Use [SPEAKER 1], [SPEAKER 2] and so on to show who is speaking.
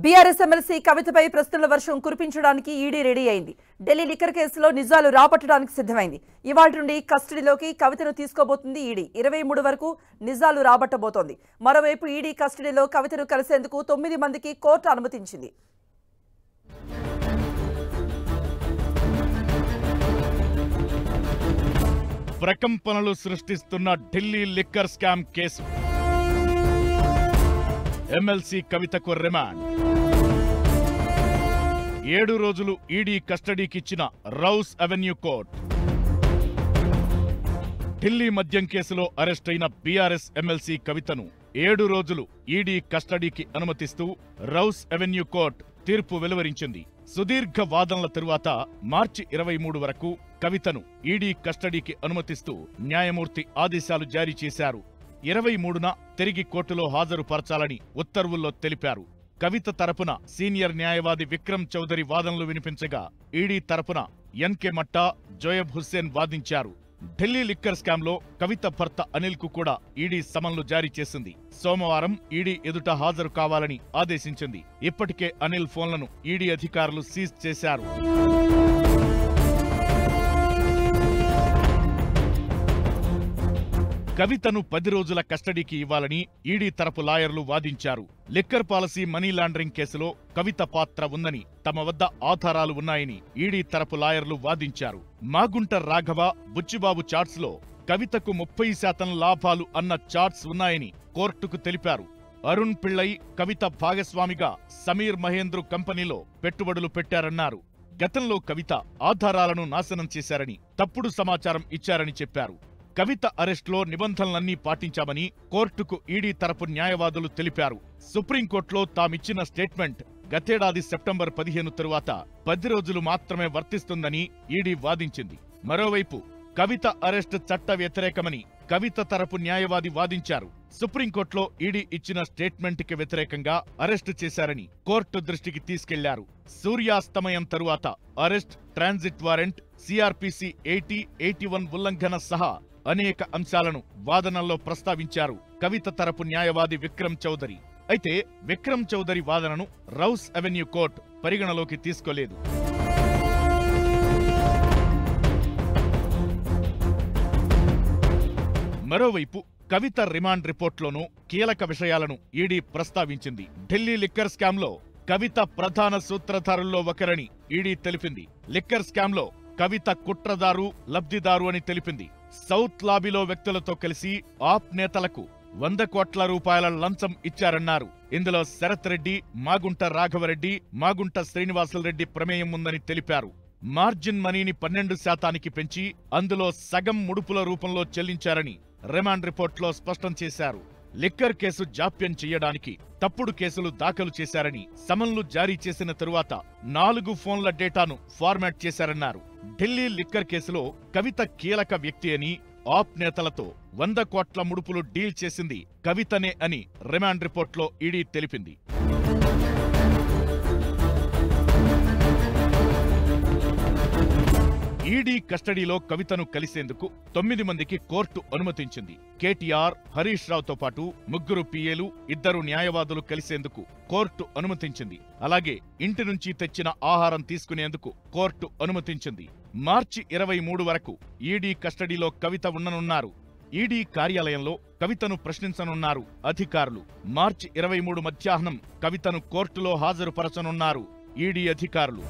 [SPEAKER 1] BRS MLC కవితపై ప్రశ్నల వర్షం కురిపించడానికి ED ready అయింది. ఢిల్లీ లిక్కర్ కేసులో నిజాలు రాబట్టడానికి సిద్ధమైంది. ఇవాళ నుండి కస్టడీలోకి కవితను తీసుకోబోతుంది ఈడీ. 23 వరకు నిజాలు రాబట్టబోతోంది. మరోవైపు ఈడీ కస్టడీలో కవితను కలిసేందుకు 9 మందికి కోర్టు అనుమతించింది.
[SPEAKER 2] ప్రకంపనలు సృష్టిస్తున్న Delhi liquor scam case. MLC కవితకు రిమాండ్. 7 రోజులు ఈడీ కస్టడీకిచ్చిన రౌస్ అవెన్యూ కోర్టు. ఢిల్లీ మద్యం కేసులో అరెస్టైన బీఆర్ఎస్ ఎమ్మెల్సీ కవితను 7 రోజులు ఈడీ కస్టడీకి అనుమతిస్తూ రౌస్ అవెన్యూ కోర్టు తీర్పు వెలువరించింది. సుదీర్ఘ వాదనల తరువాత మార్చి 23 వరకు కవితను ఈడీ కస్టడీకి అనుమతిస్తూ న్యాయమూర్తి ఆదేశాలు జారీ చేశారు. 23న తిరిగి కోర్టులో హాజరుపరచాలని ఉత్తర్వుల్లో తెలిపారు. కవిత తరపున సీనియర్ న్యాయవాది విక్రమ్ చౌదరి వాదనలు వినిపించగా ఈడీ తరపున ఎన్కే మట్టా, జోయబ్ హుస్సేన్ వాదించారు. ఢిల్లీ లిక్కర్ స్కామ్లో కవిత భర్త అనిల్ కు కూడా ఈడీ సమన్లు జారీ చేసింది. సోమవారం ఈడీ ఎదుట హాజరు కావాలని ఆదేశించింది. ఇప్పటికే అనిల్ ఫోన్లను ఈడీ అధికారులు సీజ్ చేశారు. కవితను 10 రోజుల కస్టడీకి ఇవ్వాలని ఈడీ తరపు లాయర్లు వాదించారు. లిక్కర్ పాలసీ మనీ లాండరింగ్ కేసులో కవిత పాత్ర ఉందని, తమ వద్ద ఆధారాలు ఉన్నాయని ఈడీ తరపు లాయర్లు వాదించారు. మాగుంట రాఘవ, బుచ్చిబాబు చాట్స్ లో కవితకు 30% లాభాలు అన్న చాట్స్ ఉన్నాయని కోర్టుకు తెలిపారు. అరుణ్ పిళ్ళై కవిత భాగస్వామిగా సమీర్ మహేంద్రు కంపెనీలో పెట్టుబడులు పెట్టారన్నారు. గతంలో కవిత ఆధారాలను నాశనం చేశారని, తప్పుడు సమాచారం ఇచ్చారని చెప్పారు. కవిత అరెస్టులో నిబంధనలన్నీ పాటించామని కోర్టుకు ఈడీ తరపు న్యాయవాదులు తెలిపారు. సుప్రీంకోర్టులో తామిచ్చిన స్టేట్మెంట్ గతేడాది సెప్టెంబర్ 15 తరువాత 10 రోజులు మాత్రమే వర్తిస్తుందని ఈడీ వాదించింది. మరోవైపు కవిత అరెస్టు చట్ట వ్యతిరేకమని కవిత తరపు న్యాయవాది వాదించారు. సుప్రీంకోర్టులో ఈడీ ఇచ్చిన స్టేట్మెంట్కి వ్యతిరేకంగా అరెస్టు చేశారని కోర్టు దృష్టికి తీసుకెళ్లారు. సూర్యాస్తమయం తరువాత అరెస్ట్, ట్రాన్సిట్ వారెంట్, సిఆర్పిసి 80, 81 ఉల్లంఘన సహా అనేక అంశాలను వాదనల్లో ప్రస్తావించారు కవిత తరపు న్యాయవాది విక్రమ్ చౌదరి. అయితే విక్రమ్ చౌదరి వాదనను రౌస్ అవెన్యూ కోర్టు పరిగణలోకి తీసుకోలేదు. మరోవైపు కవిత రిమాండ్ రిపోర్ట్లోనూ కీలక విషయాలను ఈడీ ప్రస్తావించింది. ఢిల్లీ లిక్కర్ స్కామ్లో కవిత ప్రధాన సూత్రధారుల్లో ఒకరని ఈడీ తెలిపింది. లిక్కర్ స్కామ్లో కవిత కుట్రదారు, లబ్ధిదారు అని తెలిపింది. సౌత్ లాబీలో వ్యక్తులతో కలిసి ఆప్ నేతలకు 100 కోట్ల రూపాయల లంచం ఇచ్చారన్నారు. ఇందులో శరత్ రెడ్డి, మాగుంట రాఘవరెడ్డి, మాగుంట శ్రీనివాసులరెడ్డి ప్రమేయం ఉందని తెలిపారు. మార్జిన్ మనీని 12% పెంచి అందులో సగం ముడుపుల రూపంలో చెల్లించారని రిమాండ్ రిపోర్ట్లో స్పష్టం చేశారు. లిక్కర్ కేసు జాప్యం చెయ్యడానికి తప్పుడు కేసులు దాఖలు చేశారని, సమన్లు జారీ చేసిన తరువాత 4 ఫోన్ల డేటాను ఫార్మాట్ చేశారన్నారు. ఢిల్లీ లిక్కర్ కేసులో కవిత కీలక వ్యక్తి అని, ఆప్ నేతలతో 100 కోట్ల ముడుపులు డీల్ చేసింది కవితనే అని రిమాండ్ రిపోర్ట్లో ఈడీ తెలిపింది. ఈడీ కస్టడీలో కవితను కలిసేందుకు 9 మందికి కోర్టు అనుమతించింది. కేటీఆర్, హరీష్ రావుతో పాటు 3 పిఏలు, 2 న్యాయవాదులు కలిసేందుకు కోర్టు అనుమతించింది. అలాగే ఇంటి నుంచి తెచ్చిన ఆహారం తీసుకునేందుకు కోర్టు అనుమతించింది. మార్చి 23 వరకు ఈడీ కస్టడీలో కవిత ఉండనున్నారు. ఈడీ కార్యాలయంలో కవితను ప్రశ్నించనున్నారు అధికారులు. మార్చి 23 మధ్యాహ్నం కవితను కోర్టులో హాజరుపరచనున్నారు ఈడీ అధికారులు.